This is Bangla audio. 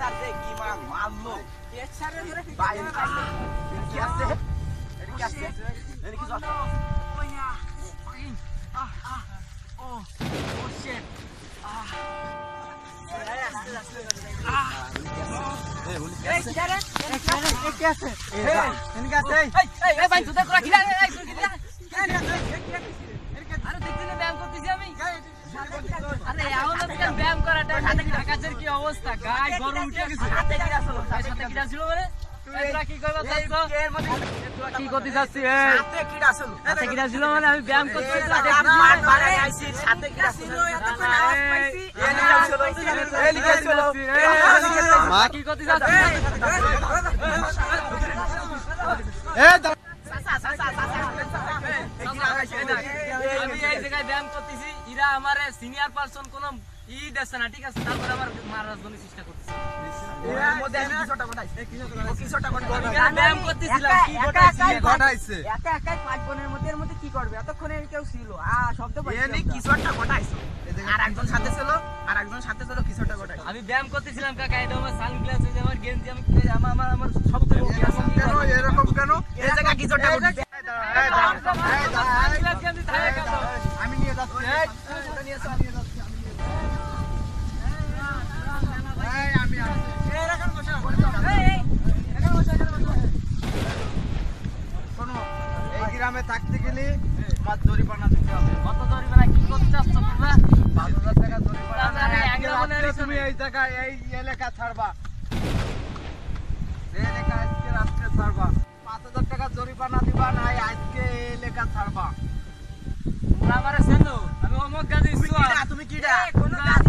স্যার যে কি মারলো এর স্যারের ধরে ভাই কি আছে এটা কি আছে এটা কি জল ওয়া ও শিট কি অবস্থা গাই গরম উঠে গেছে হাতে কি আসলো সাথে কি আসলো মানে তোরা কি কইবা চাচ্ছো কি করতে যাচ্ছি সাথে কি আসলো সাথে কি আসলো মানে আমি ব্যায়াম করতে মার মারে আইছি সাথে কি আসলো এতক্ষণ আওয়াজ পাইছি এই লিখেছিল মা কি করতে যাচ্ছি আমি এই জায়গায় ব্যায়াম করতেছি ইরা আমার সিনিয়র পারসন কোন ই দেছে না ঠিক আছে তারপর আমার মারার জন্য চেষ্টা করতেছি এর মধ্যে আমি কিছুটা ব্যায়াম করতেছিলাম কি ঘটাইছে একা একাই পাঁচ বোনের মধ্যে এর মধ্যে কি করবে এতক্ষণে কেউ ছিল শব্দ পাইছে এনে কিছুটা ঘটাইছো আর একজন সাথে ছিল কিছুটা ঘটাইছো আমি ব্যায়াম করতেছিলাম কাকা এটা আমার সানগ্লাস এই আমার গেঞ্জি আমি আমার সব থেকে কেন এরকম কেন এই জায়গা কিছুটা ঘটাইছে আমি নিয়ে যাচ্ছি এটা নিয়ে আসো আমি যাচ্ছি আমি এরকম বসা শোনো এই গ্রামে থাকতে গেলে মাছ জরিমানা দিতে হবে কত জরিমানা কি করতে চাচ্ছ তোমরা 5000 টাকা জরিমানা তুমি এই জায়গায় এই এলাকা ছাড়বা এই এলাকা আজকে রাস্তা ছাড়বা 5000 টাকা জরিমানা দিবা না আজকে এই এলাকা ছাড়বা তোমরা আমারে চেনো আমি অমক গাজি তুমি কিডা কোন গাছ